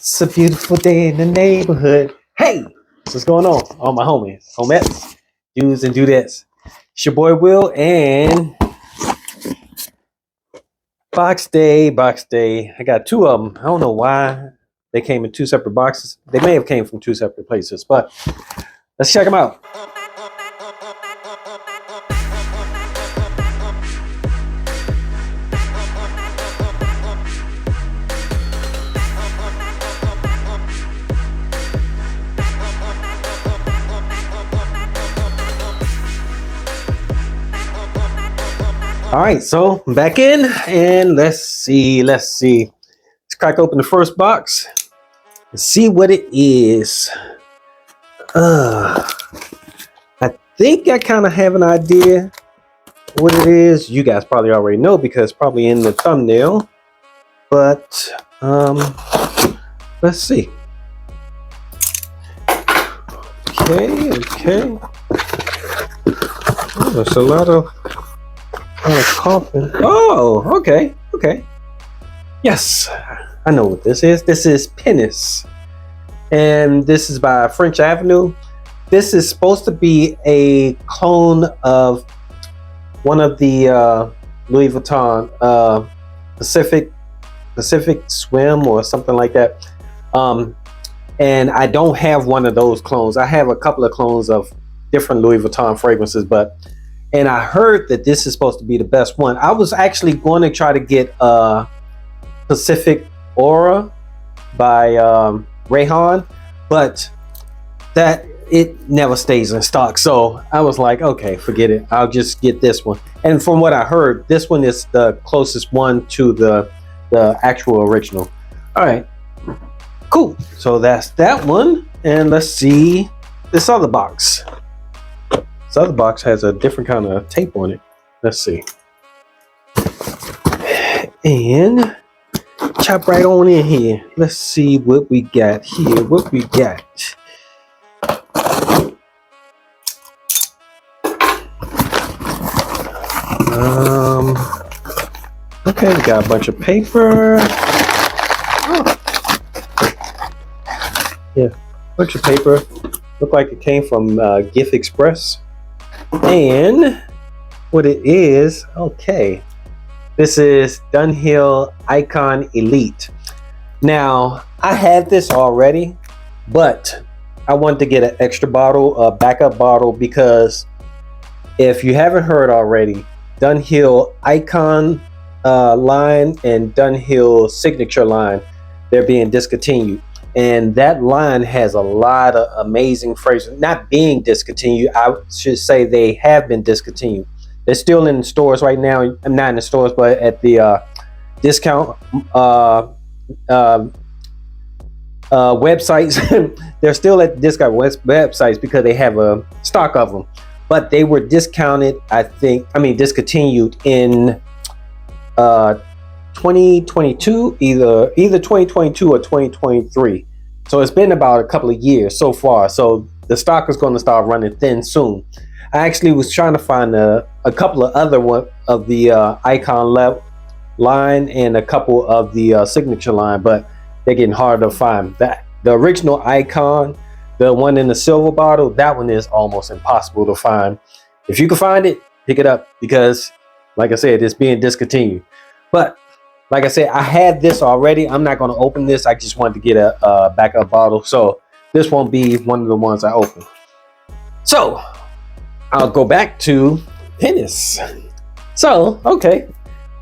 It's a beautiful day in the neighborhood. Hey, what's going on? All my homies, homettes, dudes and dudettes. It's your boy Will and Box Day. I got two of them. I don't know why they came in two separate boxes. They may have came from two separate places, but let's check them out. All right, so I'm back in and let's see. Let's crack open the first box and see what it is. I think I kind of have an idea what it is. You guys probably already know because it's probably in the thumbnail, but let's see. Okay. Oh, there's a lot of coffin. Oh, okay. Yes, I know what this is. This is Pinnace, and this is by French Avenue. This is supposed to be a clone of one of the Louis Vuitton Pacific Swim or something like that. And I don't have one of those clones. I have a couple of clones of different Louis Vuitton fragrances, and I heard that this is supposed to be the best one. I was actually going to try to get Pacific Aura by Rayhan, but that it never stays in stock. So I was like, okay, forget it. I'll just get this one. And from what I heard, this one is the closest one to the actual original. All right, cool. So that's that one. And let's see this other box. This other box has a different kind of tape on it. Let's see. And chop right on in here. Let's see what we got here. Okay, we got a bunch of paper. Yeah, bunch of paper. Look like it came from Gift Express. And what it is, okay, this is Dunhill Icon Elite. Now, I had this already, but I wanted to get an extra bottle, a backup bottle, because if you haven't heard already, Dunhill Icon line and Dunhill Signature line, they're being discontinued. And that line has a lot of amazing fragrances. Not being discontinued, I should say they have been discontinued. They're still in the stores right now. I'm not in the stores, but at the discount websites. They're still at the discount websites because they have a stock of them. But they were discounted, discontinued in 2022, either 2022 or 2023. So it's been about a couple of years so far. So the stock is going to start running thin soon. I actually was trying to find a couple of other one of the Icon line and a couple of the Signature line, but they're getting harder to find. The original Icon, the one in the silver bottle, that one is almost impossible to find. If you can find it, pick it up, because like I said, it's being discontinued. But like I said, I had this already. I'm not going to open this. I just wanted to get a backup bottle. So this won't be one of the ones I open. So I'll go back to Pinnace. So, okay,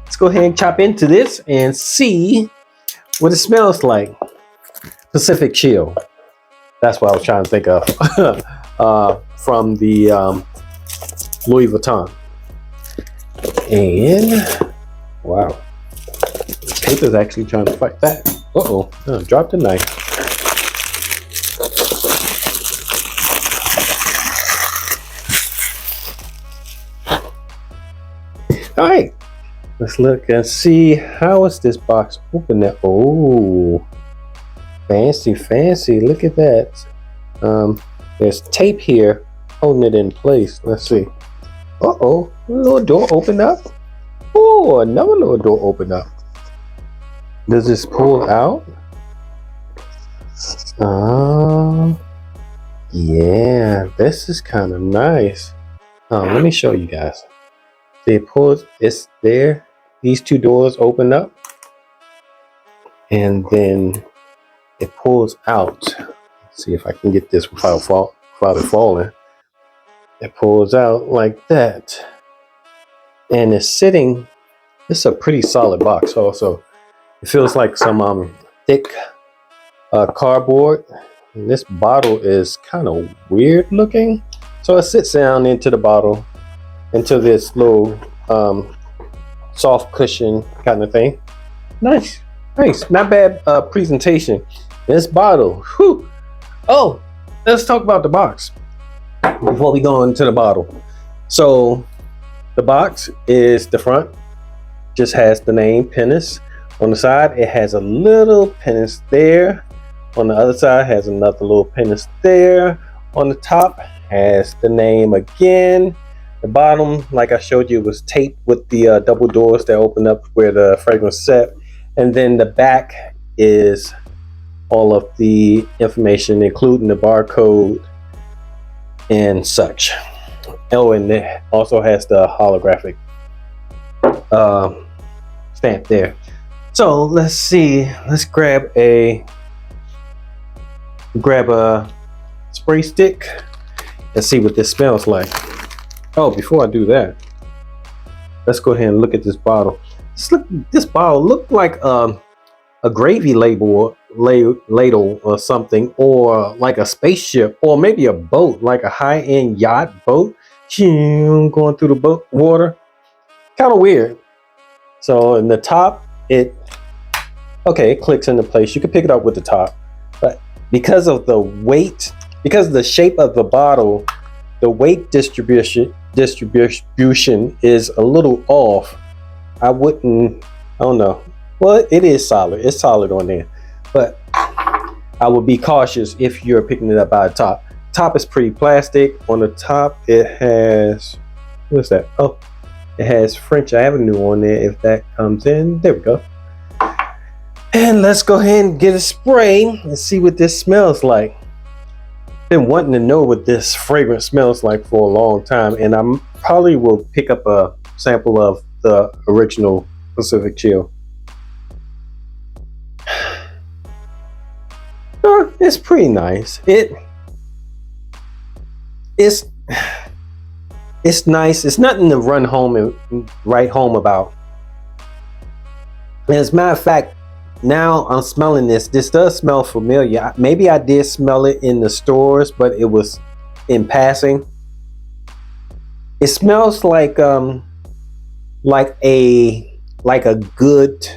let's go ahead and chop into this and see what it smells like. Pacific Chill. That's what I was trying to think of from the Louis Vuitton. And wow. Paper's actually trying to fight back. Uh-oh, I dropped the knife. All right, let's look and see how is this box open now. Oh, fancy. Look at that. There's tape here holding it in place. Let's see. Uh-oh, a little door opened up. Oh, another little door opened up. Does this pull out? Oh, yeah, this is kind of nice. Let me show you guys. See, it pulls, it's there. These two doors open up, and then it pulls out. Let's see if I can get this without it falling. It pulls out like that, and it's sitting. It's a pretty solid box. Also, it feels like some thick cardboard. And this bottle is kind of weird looking, so it sits down into the bottle, into this little soft cushion kind of thing. Nice, nice, not bad presentation. This bottle, whew. Oh, let's talk about the box before we go into the bottle. So the box is the front, just has the name Pinnace. On the side, it has a little Pinnace there. On the other side, has another little Pinnace there. On the top, has the name again. The bottom, like I showed you, was taped with the double doors that open up where the fragrance set. And then the back is all of the information, including the barcode and such. Oh, and it also has the holographic stamp there. So let's see. Let's grab a spray stick and see what this smells like. Oh, before I do that, let's go ahead and look at this bottle. This bottle looked like a gravy ladle or something, or like a spaceship, or maybe a boat, like a high-end yacht boat going through the boat water. Kind of weird. So in the top, it clicks into place. You can pick it up with the top, but because of the weight, because of the shape of the bottle, the weight distribution is a little off. I don't know. Well, it is solid. It's solid on there, but I would be cautious if you're picking it up by the top. Top is pretty plastic. On the top, it has, what's that? Oh, it has French Avenue on there. If that comes in, there we go. And let's go ahead and get a spray and see what this smells like. Been wanting to know what this fragrance smells like for a long time, and I probably will pick up a sample of the original Pacific Chill. It's pretty nice. It's nice. It's nothing to run home and write home about. And as a matter of fact, now I'm smelling this. This does smell familiar. Maybe I did smell it in the stores, but it was in passing. It smells like a good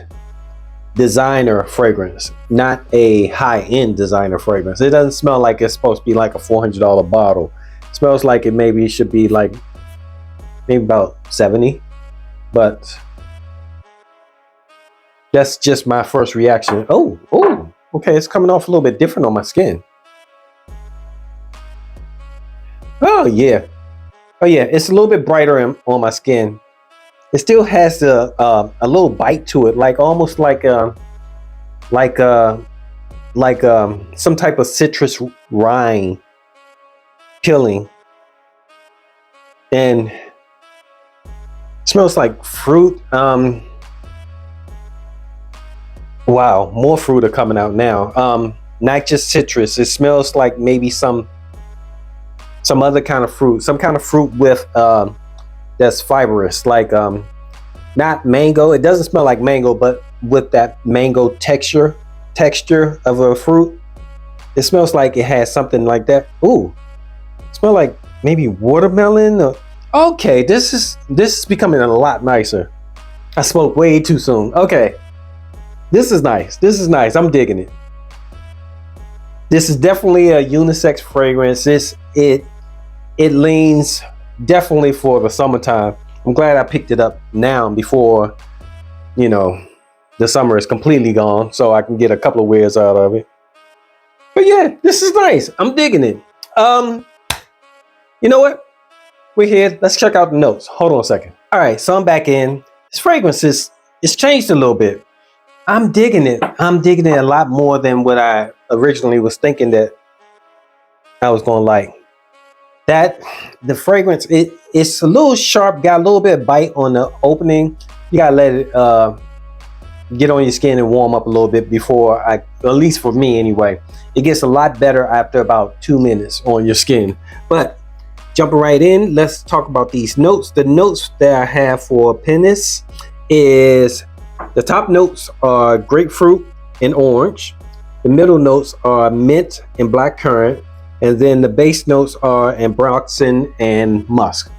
designer fragrance, not a high-end designer fragrance. It doesn't smell like it's supposed to be like a $400 bottle. It smells like it maybe should be like maybe about 70, but that's just my first reaction. Oh, okay, it's coming off a little bit different on my skin. Oh yeah, it's a little bit brighter on my skin. It still has a little bite to it, like almost like some type of citrus rind peeling, and it smells like fruit. Wow, more fruit are coming out now. Not just citrus. It smells like maybe some other kind of fruit, some kind of fruit with that's fibrous, like not mango. It doesn't smell like mango, but with that mango texture of a fruit. It smells like it has something like that. Ooh, it smells like maybe watermelon. Okay, this is becoming a lot nicer. I spoke way too soon. Okay, this is nice. I'm digging it. This is definitely a unisex fragrance. It leans definitely for the summertime. I'm glad I picked it up now before, the summer is completely gone, so I can get a couple of wears out of it. But yeah, this is nice. I'm digging it. You know what? We're here. Let's check out the notes. Hold on a second. All right, so I'm back in. This fragrance it's changed a little bit. I'm digging it. I'm digging it a lot more than what I originally was thinking that I was gonna like. That the fragrance, it's a little sharp, got a little bit of bite on the opening. You gotta let it get on your skin and warm up a little bit before at least for me anyway. It gets a lot better after about 2 minutes on your skin. But jumping right in, let's talk about these notes. The notes that I have for Pinnace is the top notes are grapefruit and orange. The middle notes are mint and blackcurrant. And then the base notes are ambroxan and musk.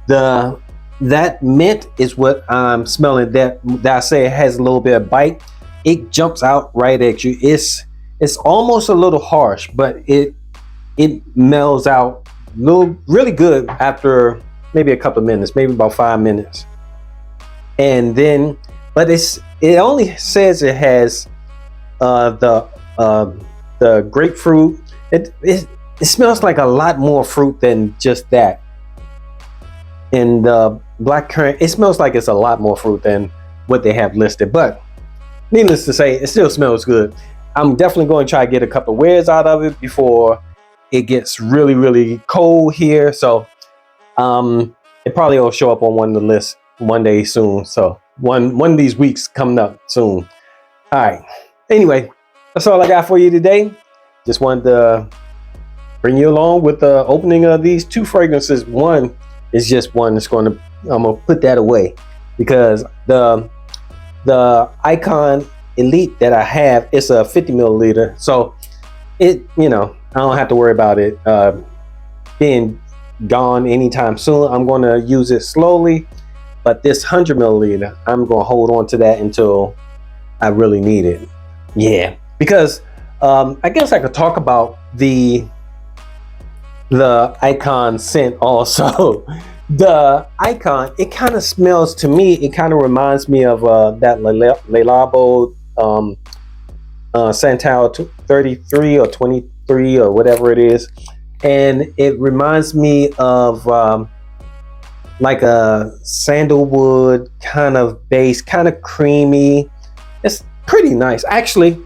That mint is what I'm smelling. That I say it has a little bit of bite. It jumps out right at you. It's almost a little harsh, but it mellows out really good after maybe a couple of minutes, maybe about 5 minutes. And then, but it only says it has the grapefruit. It smells like a lot more fruit than just that. And the blackcurrant, it smells like it's a lot more fruit than what they have listed. But needless to say, it still smells good. I'm definitely going to try to get a couple of wears out of it before it gets really, really cold here. So it probably will show up on one of the lists one day soon. So one of these weeks coming up soon. All right. Anyway, that's all I got for you today. Just wanted to bring you along with the opening of these two fragrances. One is just one that's I'm gonna put that away because the Icon Elite that I have, it's a 50 milliliter, so I don't have to worry about it being gone anytime soon. I'm gonna use it slowly, but this 100 milliliter, I'm gonna hold on to that until I really need it. Yeah, because I guess I could talk about the Icon scent also. The Icon, it kind of smells to me, it kind of reminds me of that Le Labo Santal 33 or 23 or whatever it is. And it reminds me of like a sandalwood kind of base, kind of creamy. It's pretty nice. Actually,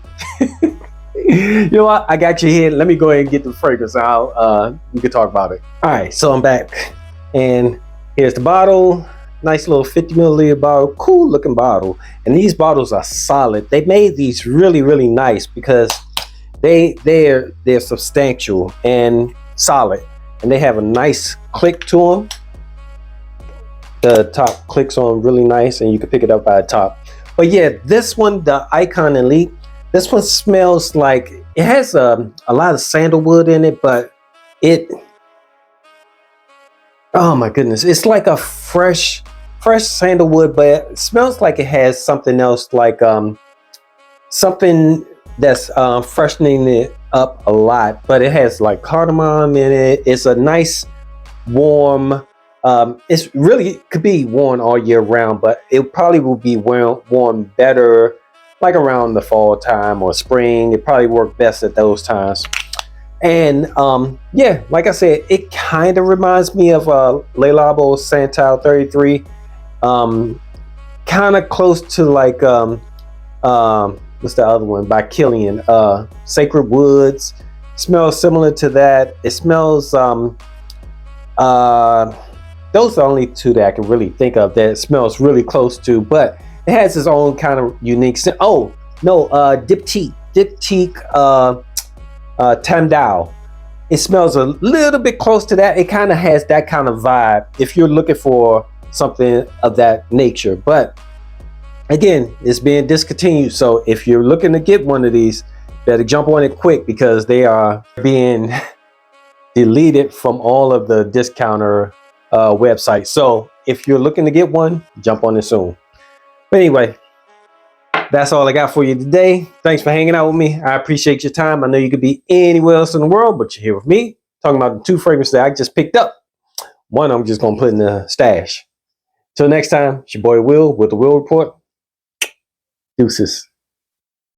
you know what? I got you here. Let me go ahead and get the fragrance out. We can talk about it. All right, so I'm back. And here's the bottle. Nice little 50 milliliter bottle. Cool looking bottle. And these bottles are solid. They made these really, really nice because they're substantial and solid. And they have a nice click to them. The top clicks on really nice and you can pick it up by the top. But yeah, this one, the Icon Elite, this one smells like it has a lot of sandalwood in it, but oh my goodness, it's like a fresh sandalwood, but it smells like it has something else, like something that's freshening it up a lot. But it has like cardamom in it. It's a nice warm. It's really could be worn all year round, but it probably will be worn better like around the fall time or spring. It probably work best at those times. And yeah, like I said, it kind of reminds me of Le Labo Santal 33, kind of close to like what's the other one by Killian, Sacred Woods. Smells similar to that. It smells those are the only two that I can really think of that it smells really close to, but it has its own kind of unique scent. Oh no, Diptyque Tamdao. It smells a little bit close to that. It kind of has that kind of vibe if you're looking for something of that nature. But again, it's being discontinued, so if you're looking to get one of these, better jump on it quick because they are being deleted from all of the discounter websites. So if you're looking to get one, jump on it soon. But anyway, that's all I got for you today. Thanks for hanging out with me. I appreciate your time. I know you could be anywhere else in the world, but you're here with me talking about the two fragrances that I just picked up. One I'm just gonna put in the stash. Till next time, it's your boy Will with the Will Report. Deuces.